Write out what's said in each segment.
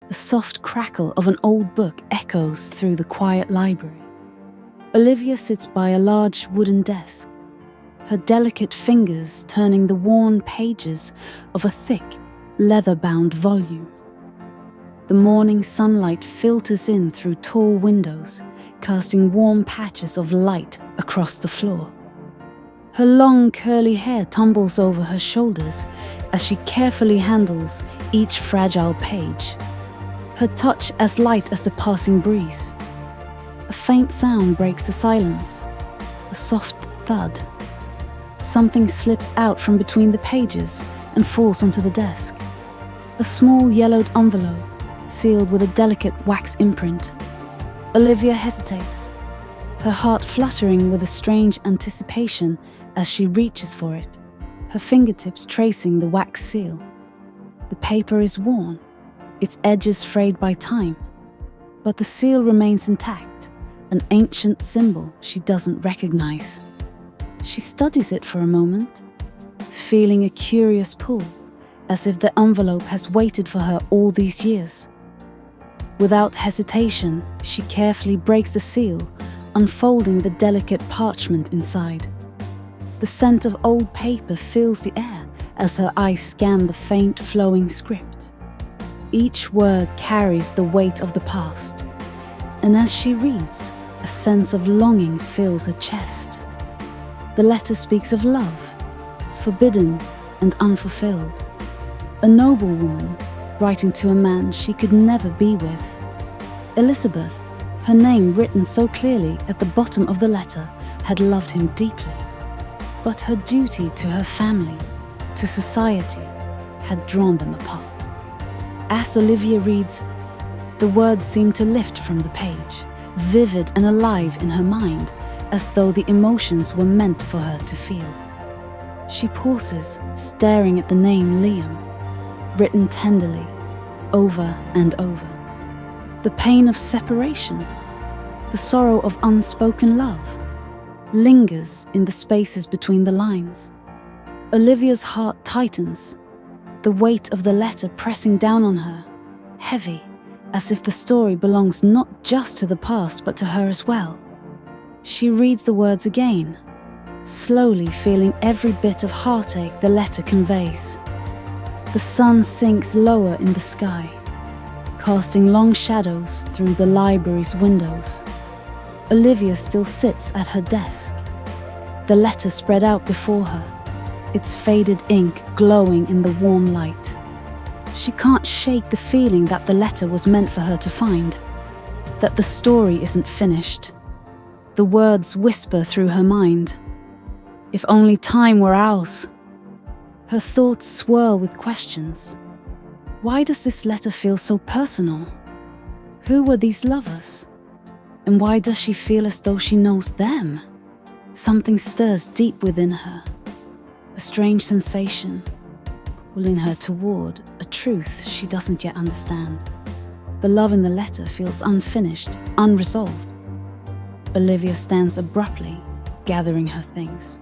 The soft crackle of an old book echoes through the quiet library. Olivia sits by a large wooden desk, her delicate fingers turning the worn pages of a thick, leather-bound volume. The morning sunlight filters in through tall windows, casting warm patches of light across the floor. Her long curly hair tumbles over her shoulders as she carefully handles each fragile page, her touch as light as the passing breeze. A faint sound breaks the silence, a soft thud. Something slips out from between the pages and falls onto the desk. A small yellowed envelope, sealed with a delicate wax imprint. Olivia hesitates, her heart fluttering with a strange anticipation as she reaches for it, her fingertips tracing the wax seal. The paper is worn, its edges frayed by time, but the seal remains intact, an ancient symbol she doesn't recognize. She studies it for a moment, feeling a curious pull, as if the envelope has waited for her all these years. Without hesitation, she carefully breaks the seal, unfolding the delicate parchment inside. The scent of old paper fills the air as her eyes scan the faint, flowing script. Each word carries the weight of the past, and as she reads, a sense of longing fills her chest. The letter speaks of love, forbidden and unfulfilled. A noblewoman writing to a man she could never be with. Elizabeth, her name written so clearly at the bottom of the letter, had loved him deeply. But her duty to her family, to society, had drawn them apart. As Olivia reads, the words seem to lift from the page, vivid and alive in her mind, as though the emotions were meant for her to feel. She pauses, staring at the name Liam, written tenderly, over and over. The pain of separation, the sorrow of unspoken love, lingers in the spaces between the lines. Olivia's heart tightens, the weight of the letter pressing down on her, heavy, as if the story belongs not just to the past but to her as well. She reads the words again, slowly feeling every bit of heartache the letter conveys. The sun sinks lower in the sky, casting long shadows through the library's windows. Olivia still sits at her desk, the letter spread out before her, its faded ink glowing in the warm light. She can't shake the feeling that the letter was meant for her to find, that the story isn't finished. The words whisper through her mind. If only time were ours. Her thoughts swirl with questions. Why does this letter feel so personal? Who were these lovers? And why does she feel as though she knows them? Something stirs deep within her, a strange sensation, pulling her toward a truth she doesn't yet understand. The love in the letter feels unfinished, unresolved. Olivia stands abruptly, gathering her things.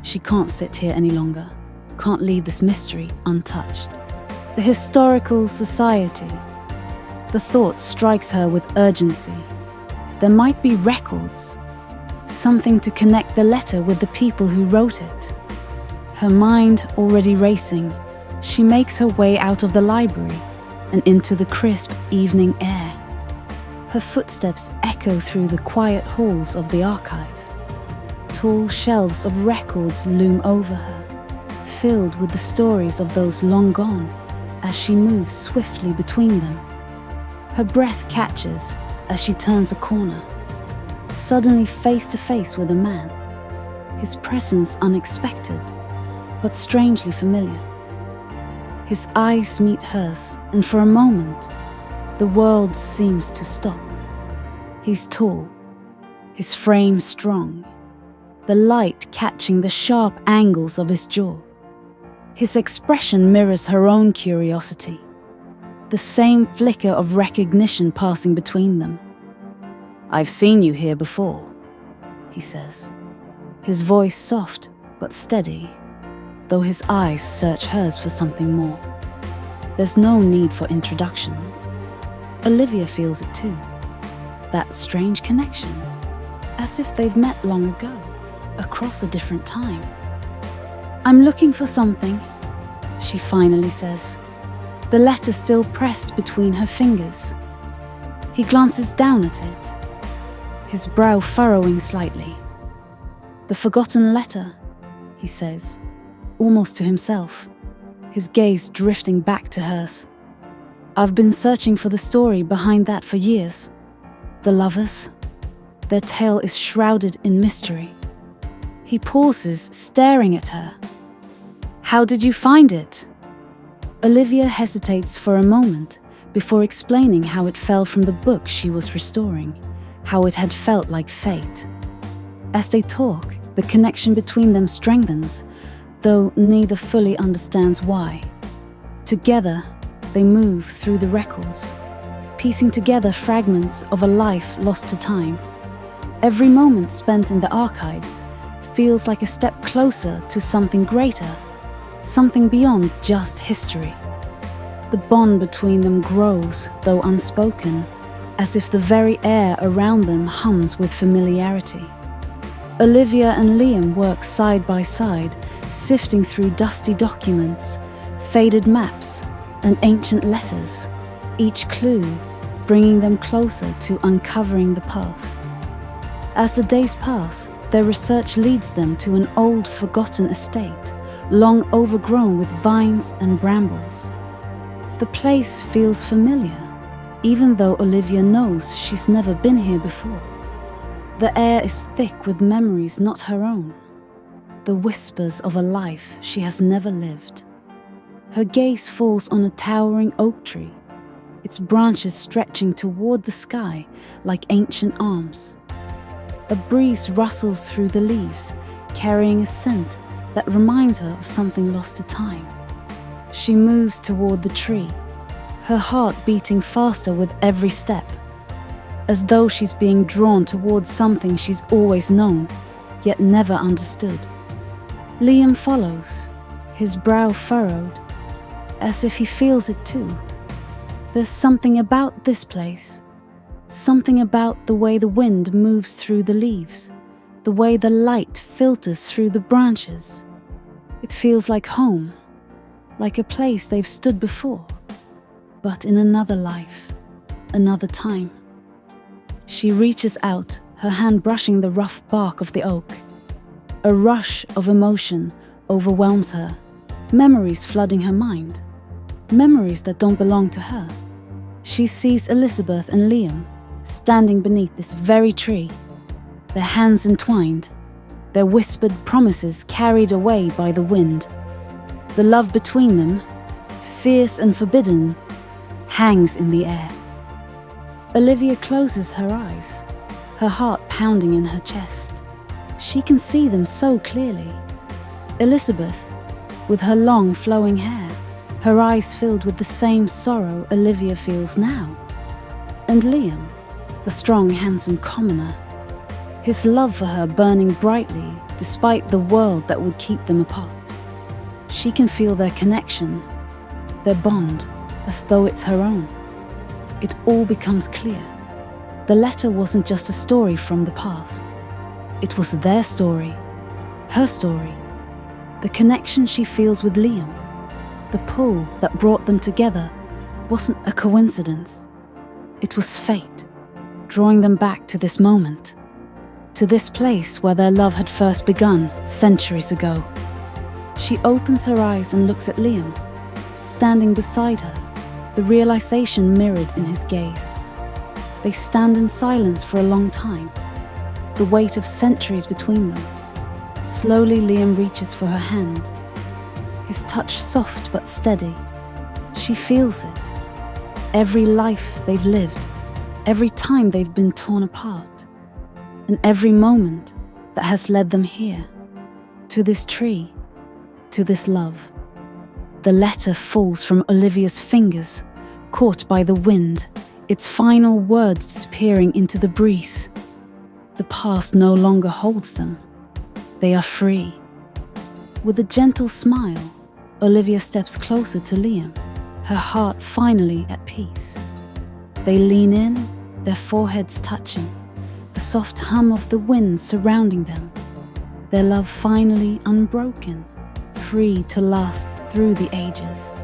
She can't sit here any longer, can't leave this mystery untouched. The historical society. The thought strikes her with urgency. There might be records, something to connect the letter with the people who wrote it. Her mind already racing, she makes her way out of the library and into the crisp evening air. Her footsteps echo through the quiet halls of the archive. Tall shelves of records loom over her, filled with the stories of those long gone, as she moves swiftly between them. Her breath catches as she turns a corner, suddenly face to face with a man, his presence unexpected, but strangely familiar. His eyes meet hers, and for a moment, the world seems to stop. He's tall, his frame strong, the light catching the sharp angles of his jaw. His expression mirrors her own curiosity, the same flicker of recognition passing between them. "I've seen you here before," he says, his voice soft but steady, though his eyes search hers for something more. There's no need for introductions. Olivia feels it too. That strange connection, as if they've met long ago, across a different time. "I'm looking for something," she finally says, the letter still pressed between her fingers. He glances down at it, his brow furrowing slightly. "The forgotten letter," he says, almost to himself, his gaze drifting back to hers. "I've been searching for the story behind that for years. The lovers, their tale is shrouded in mystery." He pauses, staring at her. "How did you find it?" Olivia hesitates for a moment before explaining how it fell from the book she was restoring, how it had felt like fate. As they talk, the connection between them strengthens, though neither fully understands why. Together, they move through the records, piecing together fragments of a life lost to time. Every moment spent in the archives feels like a step closer to something greater, something beyond just history. The bond between them grows, though unspoken, as if the very air around them hums with familiarity. Olivia and Liam work side by side, sifting through dusty documents, faded maps, and ancient letters, each clue bringing them closer to uncovering the past. As the days pass, their research leads them to an old, forgotten estate, long overgrown with vines and brambles. The place feels familiar, even though Olivia knows she's never been here before. The air is thick with memories not her own, the whispers of a life she has never lived. Her gaze falls on a towering oak tree, its branches stretching toward the sky like ancient arms. A breeze rustles through the leaves, carrying a scent that reminds her of something lost to time. She moves toward the tree, her heart beating faster with every step, as though she's being drawn towards something she's always known, yet never understood. Liam follows, his brow furrowed, as if he feels it too. There's something about this place, something about the way the wind moves through the leaves, the way the light filters through the branches. It feels like home, like a place they've stood before, but in another life, another time. She reaches out, her hand brushing the rough bark of the oak. A rush of emotion overwhelms her, memories flooding her mind, memories that don't belong to her. She sees Elizabeth and Liam standing beneath this very tree, their hands entwined, their whispered promises carried away by the wind. The love between them, fierce and forbidden, hangs in the air. Olivia closes her eyes, her heart pounding in her chest. She can see them so clearly. Elizabeth, with her long flowing hair, her eyes filled with the same sorrow Olivia feels now. And Liam, the strong, handsome commoner, his love for her burning brightly despite the world that would keep them apart. She can feel their connection, their bond, as though it's her own. It all becomes clear. The letter wasn't just a story from the past. It was their story, her story, the connection she feels with Liam. The pull that brought them together wasn't a coincidence. It was fate, drawing them back to this moment, to this place where their love had first begun centuries ago. She opens her eyes and looks at Liam, standing beside her, the realization mirrored in his gaze. They stand in silence for a long time, the weight of centuries between them. Slowly, Liam reaches for her hand, his touch soft but steady. She feels it. Every life they've lived, every time they've been torn apart, and every moment that has led them here, to this tree, to this love. The letter falls from Olivia's fingers, caught by the wind, its final words disappearing into the breeze. The past no longer holds them. They are free. With a gentle smile, Olivia steps closer to Liam, her heart finally at peace. They lean in, their foreheads touching, the soft hum of the wind surrounding them, their love finally unbroken, free to last through the ages.